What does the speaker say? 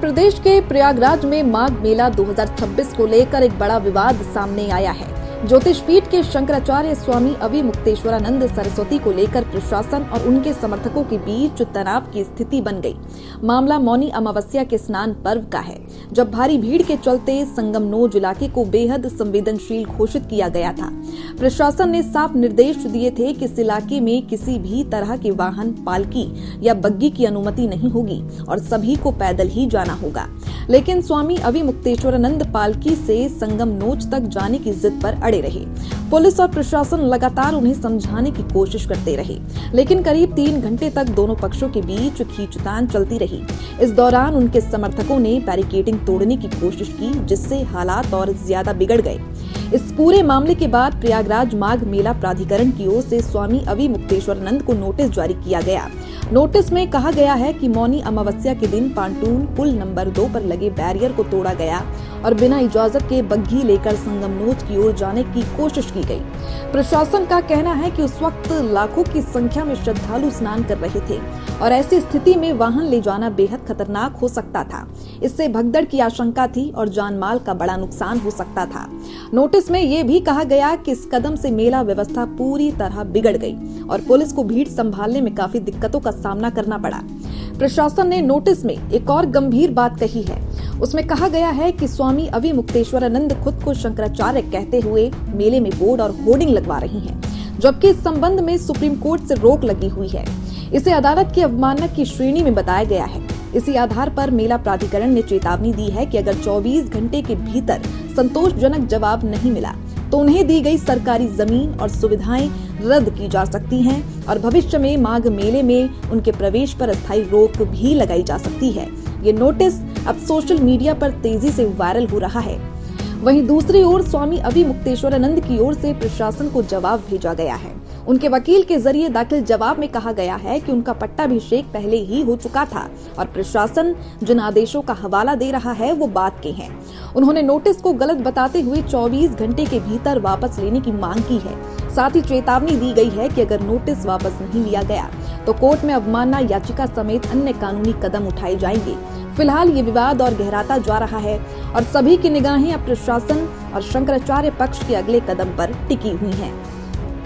प्रदेश के प्रयागराज में माघ मेला 2026 को लेकर एक बड़ा विवाद सामने आया है। ज्योतिषपीठ के शंकराचार्य स्वामी अविमुक्तेश्वरानंद सरस्वती को लेकर प्रशासन और उनके समर्थकों के बीच तनाव की स्थिति बन गई। मामला मौनी अमावस्या के स्नान पर्व का है, जब भारी भीड़ के चलते संगमनोज इलाके को बेहद संवेदनशील घोषित किया गया था। प्रशासन ने साफ निर्देश दिए थे कि इस इलाके में किसी भी तरह के वाहन, पालकी या बग्गी की अनुमति नहीं होगी और सभी को पैदल ही जाना होगा। लेकिन स्वामी अविमुक्तेश्वरानंद पालकी से संगमनोज तक जाने की जिद पर अड़े रहे। पुलिस और प्रशासन लगातार उन्हें समझाने की कोशिश करते रहे, लेकिन करीब 3 घंटे तक दोनों पक्षों के बीच खींचतान चलती रही। इस दौरान उनके समर्थकों ने बैरिकेडिंग तोड़ने की कोशिश की, जिससे हालात और ज्यादा बिगड़ गए। इस पूरे मामले के बाद प्रयागराज माघ मेला प्राधिकरण की ओर से स्वामी अविमुक्तेश्वरानंद को नोटिस जारी किया गया। नोटिस में कहा गया है कि मौनी अमावस्या के दिन पांटून पुल नंबर 2 पर लगे बैरियर को तोड़ा गया और बिना इजाजत के बग्घी लेकर संगमनोज की ओर जाने की कोशिश की गई। प्रशासन का कहना है कि उस वक्त लाखों की संख्या में श्रद्धालु स्नान कर रहे थे और ऐसी स्थिति में वाहन ले जाना बेहद खतरनाक हो सकता था। इससे भगदड़ की आशंका थी और जान माल का बड़ा नुकसान हो सकता था। नोटिस में ये भी कहा गया कि इस कदम से मेला व्यवस्था पूरी तरह बिगड़ गई और पुलिस को भीड़ संभालने में काफी दिक्कतों का सामना करना पड़ा। प्रशासन ने नोटिस में एक और गंभीर बात कही है। उसमें कहा गया है कि स्वामी अविमुक्तेश्वरानंद खुद को शंकराचार्य कहते हुए मेले में बोर्ड और होर्डिंग लगवा रही हैं, जबकि इस संबंध में सुप्रीम कोर्ट से रोक लगी हुई है। इसे अदालत की अवमानना की श्रेणी में बताया गया है। इसी आधार पर मेला प्राधिकरण ने चेतावनी दी है कि अगर 24 घंटे के भीतर संतोषजनक जवाब नहीं मिला तो उन्हें दी गई सरकारी जमीन और सुविधाएं रद्द की जा सकती हैं और भविष्य में माघ मेले में उनके प्रवेश पर अस्थायी रोक भी लगाई जा सकती है। ये नोटिस अब सोशल मीडिया पर तेजी से वायरल हो रहा है। वहीं दूसरी ओर स्वामी अविमुक्तेश्वरानंद की ओर से प्रशासन को जवाब भेजा गया है। उनके वकील के जरिए दाखिल जवाब में कहा गया है कि उनका पट्टाभिषेक पहले ही हो चुका था और प्रशासन जिन आदेशों का हवाला दे रहा है वो बात के हैं। उन्होंने नोटिस को गलत बताते हुए 24 घंटे के भीतर वापस लेने की मांग की है। साथ ही चेतावनी दी गई है कि अगर नोटिस वापस नहीं लिया गया तो कोर्ट में अवमानना याचिका समेत अन्य कानूनी कदम उठाए जाएंगे। फिलहाल ये विवाद और गहराता जा रहा है और सभी की निगाहें अब प्रशासन और शंकराचार्य पक्ष के अगले कदम पर टिकी हुई हैं।